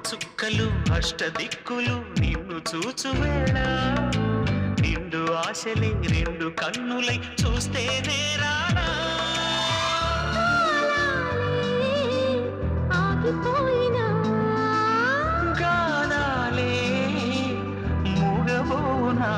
చుక్కలు అష్టదిక్కులు నిన్ను చూచువేళ నిండు ఆశలే రెండు కన్నులై చూస్తే నేరాడా గానాలే మూగబోనా